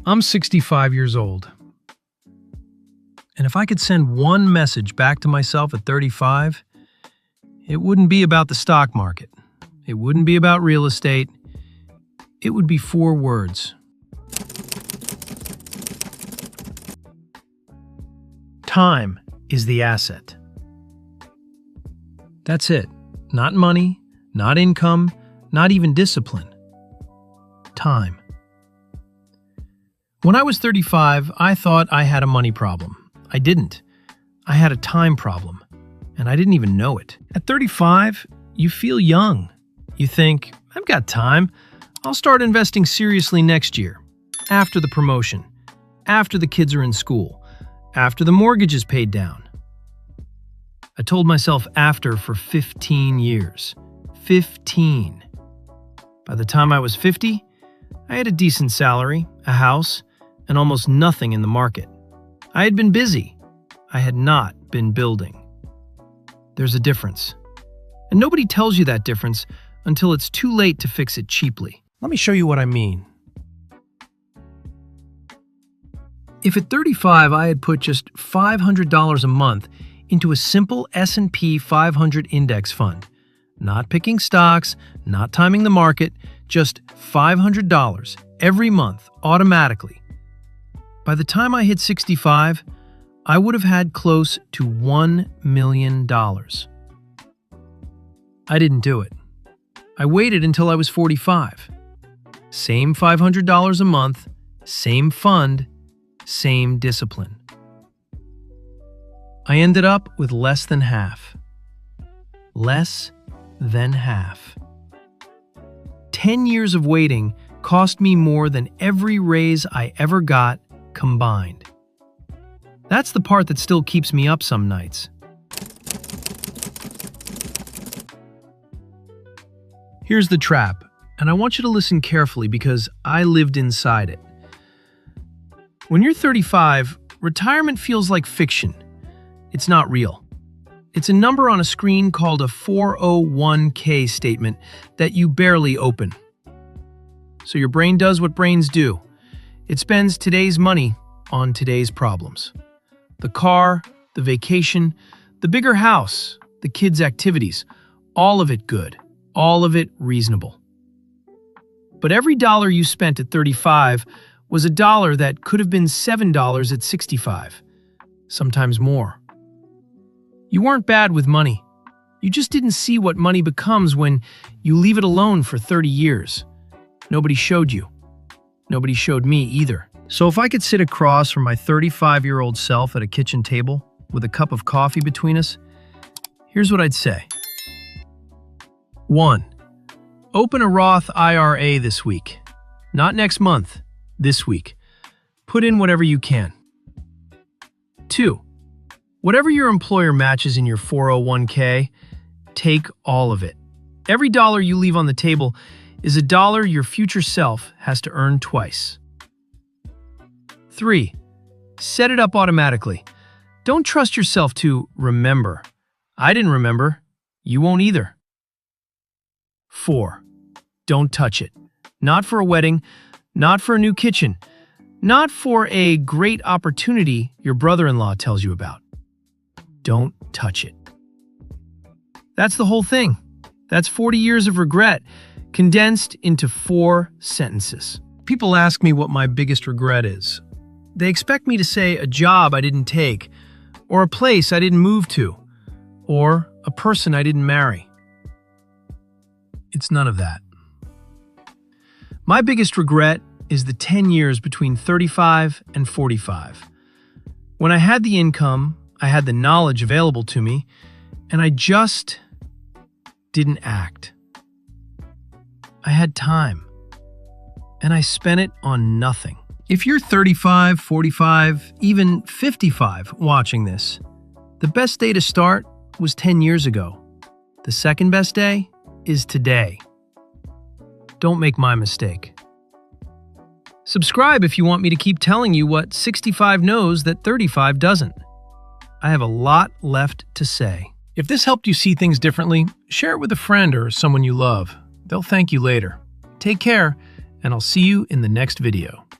I'm 65 years old. And if I could send one message back to myself at 35, it wouldn't be about the stock market. It wouldn't be about real estate. It would be 4 words. Time is the asset. That's it. Not money, not income, not even discipline. Time. When I was 35, I thought I had a money problem. I didn't. I had a time problem, and I didn't even know it. At 35, you feel young. You think, I've got time. I'll start investing seriously next year, after the promotion, after the kids are in school, after the mortgage is paid down. I told myself after for 15 years. 15. By the time I was 50, I had a decent salary, a house, and almost nothing in the market. I had been busy. I had not been building. There's a difference. And nobody tells you that difference until it's too late to fix it cheaply. Let me show you what I mean. If at 35 I had put just $500 a month into a simple S&P 500 index fund, not picking stocks, not timing the market, just $500 every month automatically, by the time I hit 65, I would have had close to $1 million. I didn't do it. I waited until I was 45. Same $500 a month, same fund, same discipline. I ended up with less than half. Less than half. 10 years of waiting cost me more than every raise I ever got combined. That's the part that still keeps me up some nights. Here's the trap, and I want you to listen carefully because I lived inside it. When you're 35, retirement feels like fiction. It's not real. It's a number on a screen called a 401k statement that you barely open. So your brain does what brains do. It spends today's money on today's problems. The car, the vacation, the bigger house, the kids' activities, all of it good, all of it reasonable. But every dollar you spent at 35 was a dollar that could have been $7 at 65, sometimes more. You weren't bad with money. You just didn't see what money becomes when you leave it alone for 30 years. Nobody showed you. Nobody showed me either. So if I could sit across from my 35-year-old self at a kitchen table with a cup of coffee between us, here's what I'd say. 1. Open a Roth IRA this week. Not next month, this week. Put in whatever you can. 2. Whatever your employer matches in your 401k, take all of it. Every dollar you leave on the table is a dollar your future self has to earn twice. 3. Set it up automatically. Don't trust yourself to remember. I didn't remember. You won't either. 4. Don't touch it. Not for a wedding, not for a new kitchen, not for a great opportunity your brother-in-law tells you about. Don't touch it. That's the whole thing. That's 40 years of regret, condensed into 4 sentences. People ask me what my biggest regret is. They expect me to say a job I didn't take, or a place I didn't move to, or a person I didn't marry. It's none of that. My biggest regret is the 10 years between 35 and 45. When I had the income, I had the knowledge available to me, and I just didn't act. I had time, and I spent it on nothing. If you're 35, 45, even 55 watching this, the best day to start was 10 years ago. The second best day is today. Don't make my mistake. Subscribe if you want me to keep telling you what 65 knows that 35 doesn't. I have a lot left to say. If this helped you see things differently, share it with a friend or someone you love. They'll thank you later. Take care, and I'll see you in the next video.